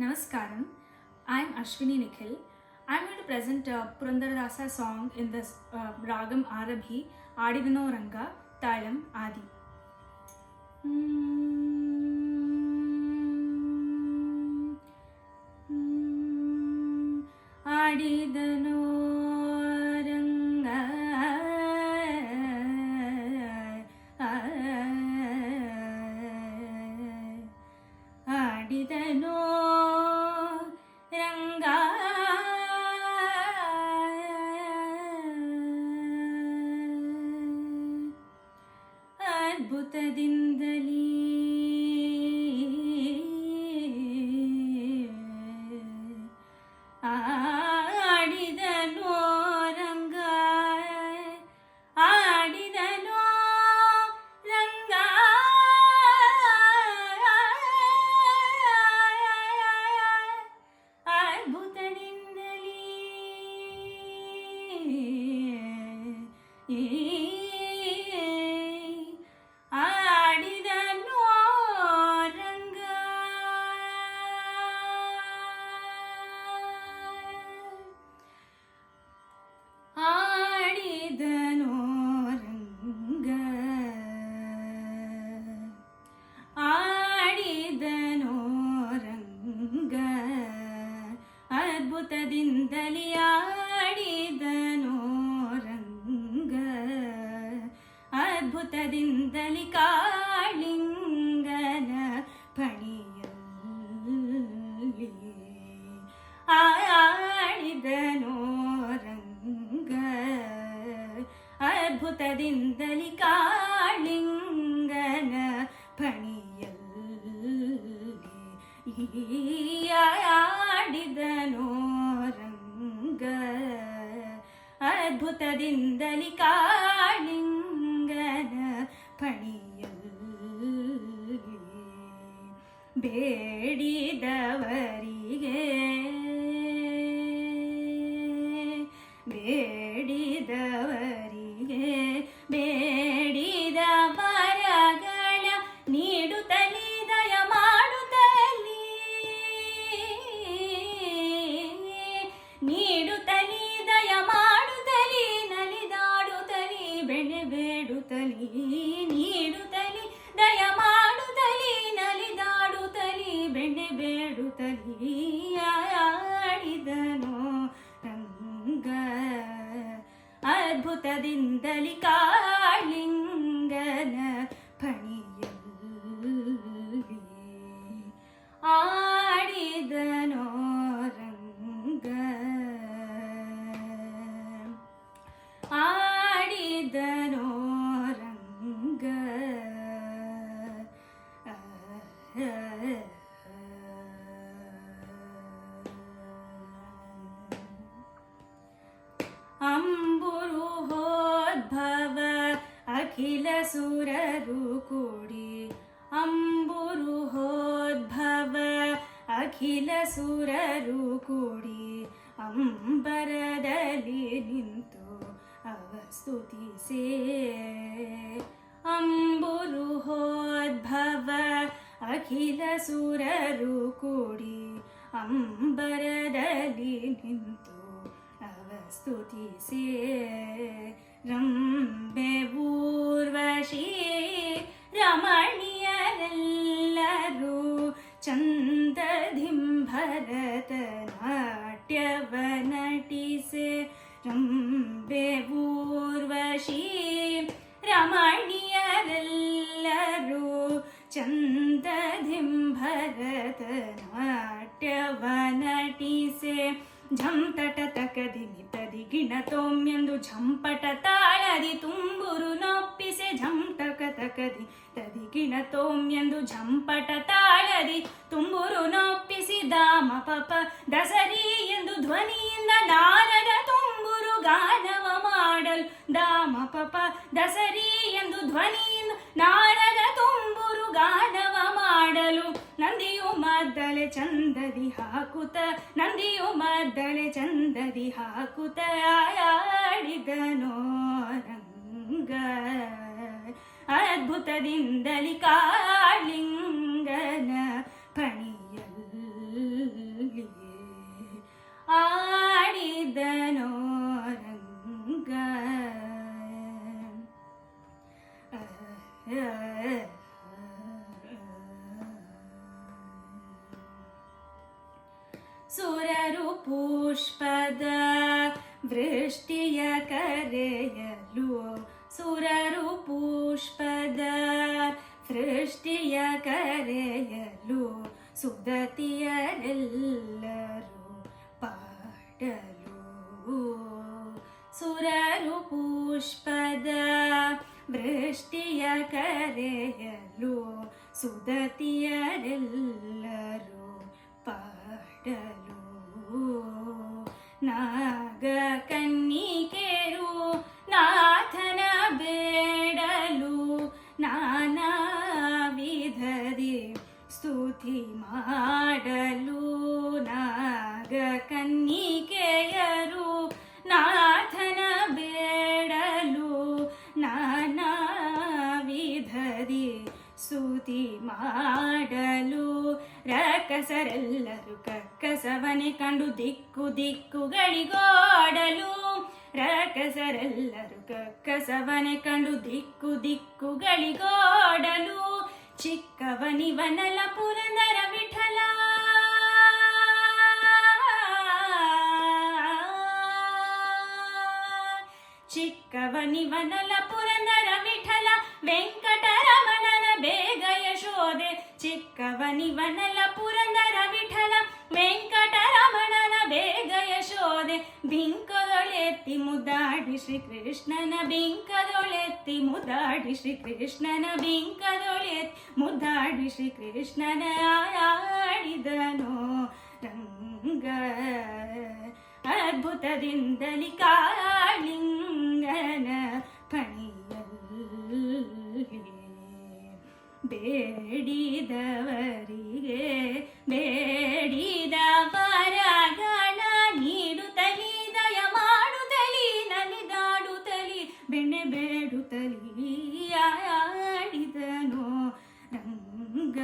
Namaskaram. I'm Ashwini Nikhil. I'm going to present Purandaradasa song in this Ragam Arabhi, Adidano Ranga, Talam Adi. Adidano Ranga, Adidano Ranga, ಅದ್ಭುತದಿಂದಲೀ ಆಡಿದನೋ ರಂಗ, ಆಡಿದನೋ ರಂಗ, ಅದ್ಭುತದಿಂದಲೀ ಆಡಿದನೋ ರಂಗ. ಆಡಿದನೋ ರಂಗ, ಆಡಿದನೋ ರಂಗ, ಅದ್ಭುತದಿಂದಲೇ ಆಡಿದನೋ ರಂಗ, ಅದ್ಭುತದಿಂದಲೇ ಕಾಳಿಂಗನ ಪಣಿಯಲ್ಲಿ ಆಡಿದನೋ ರಂಗ, ಅದ್ಭುತದಿಂದಲೇ ಕಾಳಿಂಗನ ಪಣಿಯಲ್ಲಿ ಆಡಿದನೋ ರಂಗ, ಅದ್ಭುತದಿಂದಲೇ ಕಾಳಿಂಗನ ಪಣಿಯಲ್ಲಿ ಬೇಡಿದವರಿಗೆ ಬೇಡಿದವರಿಗೆ ಬೇಡಿದ ವರಗಳ ನೀಡುತ್ತಲೀ ದಯ ಮಾಡುತ್ತಲೀ, ನೀಡುತ್ತಲೀ ದಯ ಮಾಡುತ್ತಲೀ ನಲಿದಾಡುತ್ತಲೀ ಬೆಳೆ ಬೇಡುತ್ತಲೀ, ನೀಡುತ್ತಲೀ ದಯ ಮಾಡುತ್ತಲೀ ನಲಿದಾಡುತ್ತಲೀ ಬೆಳೆ ಬೇಡುತ್ತಲೀ ಆಡಿದನೋ ರಂಗ, ಅದ್ಭುತದಿಂದಲೇ ಕಾಳಿಂಗನ ಪಣಿಯಲ್ಲಿ ಆಡಿದನೋ ರಂಗ, ಆಡಿದನೋ ರಂಗ. ಅಂಬುರುಹೋದ್ಭವ ಅಖಿಲ ಸುರರು ಕೂಡಿ, ಅಂಬುರುಹೋದ್ಭವ ಅಖಿಲ ಸುರರು ಕೂಡಿ ಅಂಬರದಲ್ಲಿ ನಿಂತು ಅವ ಸ್ತುತಿಸೇ, ಅಂಬುರುಹೋದ್ಭವ ಅಖಿಲ ಸುರರು ಕೂಡಿ ಅಂಬರದಲ್ಲಿ ನಿಂತು ಅವ ಸ್ತುತಿಸೇ, ರಂಬೆ ಊರ್ವಶಿ ರಮಣೀಯರೆಲ್ಲರೂ ಚಂದಧಿಂ ಭರತನಾಟ್ಯವ ನಟಿಸೆ, ರಂಬೆ ಊರ್ವಶಿ ರಮಣೀಯರೆಲ್ಲರೂ ಚಂದಧಿಂ ಭರತನಾಟ್ಯವ ನಟಿಸೆ, ಝಂತಟ ತಕದಿನಿ ತದಿಗಿಣ ತೋಮ್ಯಂದು ಝಂಪಟ ತಾಳದಿ ತುಂಬುರು ನೊಪ್ಪಿಸೆ, ಝಂತಕ ತಕದಿ ತದಿಗಿಣ ತೋಮ್ಯಂದು ಝಂಪಟ ತಾಳದಿ ತುಂಬುರು ನೊಪ್ಪಿಸಿ, ದಾಮ ಪಪ ದಸರಿ ಎಂದು ಧ್ವನಿಯಿಂದ ನಾರದ ತುಂಬುರು ಗಾನವ ಮಾಡಲು, ದಾಮ ಪಪ ದಸರಿ ಎಂದು ಧ್ವನಿಯಿಂದ ನಾರದ ತುಂಬುರು ಗಾನವ ಮಾಡಲು, ನಂದಿಯು ಮದ್ದಳೆ ಚಂದದಿ ಹಾಕುತ್ತ, ನಂದಿಯು ಮದ್ದಳೆ ಚಂದದಿ ಹಾಕುತ್ತ ಆಡಿದನೋ ರಂಗ, ಅದ್ಭುತದಿಂದಲಿ ಕಾಳಿಂಗನ ಪಣಿಯಲ್ಲಿ ಸುರರು ಪುಷ್ಪದ ವೃಷ್ಟಿಯ ಕರೆಯಲು ಸುರರು ಪುಷ್ಪದ ವೃಷ್ಟಿಯ ಕರೆಯಲು ಸುದತಿಯರೆಲ್ಲರೂ ಪಾಡಲು ಸುರರು ಪುಷ್ಪದ ವೃಷ್ಟಿಯ ಕರೆಯಲು ಸುದತಿಯರೆಲ್ಲರೂ ಪಾಡಲು ನಾಗ ಕನ್ನಿಕೆರು ನಾಥನ ಬೇಡಲು ನಾನಾ ವಿಧದಿ ಸ್ತುತಿ ಮಾಡಲು ನಾಗ ಕನ್ನಿಕೆಯರು ನಾಥನ ಬೇಡಲು ನಾನಾ ವಿಧದಿ ಸ್ತುತಿ ಮಾಡಲು ರಕ್ಕಸರೆಲ್ಲರೂ ಕಕ್ಕಸವನೆ ಕಂಡು ದಿಕ್ಕು ದಿಕ್ಕುಗಳಿಗೋಡಲು ರಕ್ಕಸರೆಲ್ಲರೂ ಕಕ್ಕಸವನೆ ಕಂಡು ದಿಕ್ಕು ದಿಕ್ಕುಗಳಿಗೋಡಲು ಚಿಕ್ಕವನಿವನಲ ಪುರಂದರ ವಿಠಲ ಚಿಕ್ಕವನಿವನಲ ಪುರಂದರ ವಿಠಲ ವೆಂಕಟರಮಣನ ಬೇಗ ಯಶೋದೆ ಚಿಕ್ಕವನಿವನಲ ಪುರಂದರ ವಿಠಲ ವೆಂಕಟರಮಣನ ಬೇಗ ಯಶೋದೆ ಬಿಂಕದೊಳೆತ್ತಿ ಮುದ್ದಾಡಿ ಶ್ರೀಕೃಷ್ಣನ ಬಿಂಕದೊಳೆತ್ತಿ ಮುದ್ದಾಡಿ ಶ್ರೀಕೃಷ್ಣನ ಬಿಂಕದೊಳೆತ್ತಿ ಮುದ್ದಾಡಿ ಶ್ರೀಕೃಷ್ಣನ ಆಡಿದನೋ ರಂಗ ಅದ್ಭುತದಿಂದಲಿ ಕಾಳಿಂಗನ ಪಣಿಯಲ್ಲಿ ಬೇಡಿದವರಿಗೆ ಬೇಡಿದ ವರಗಳ ನೀಡುತ್ತಲಿ ದಯ ಮಾಡುತ್ತಲಿ ನಲಿದಾಡುತ್ತಲಿ ಬೆಣ್ಣೆ ಬೇಡುತ್ತಲಿ ಆಡಿದನೋ ರಂಗ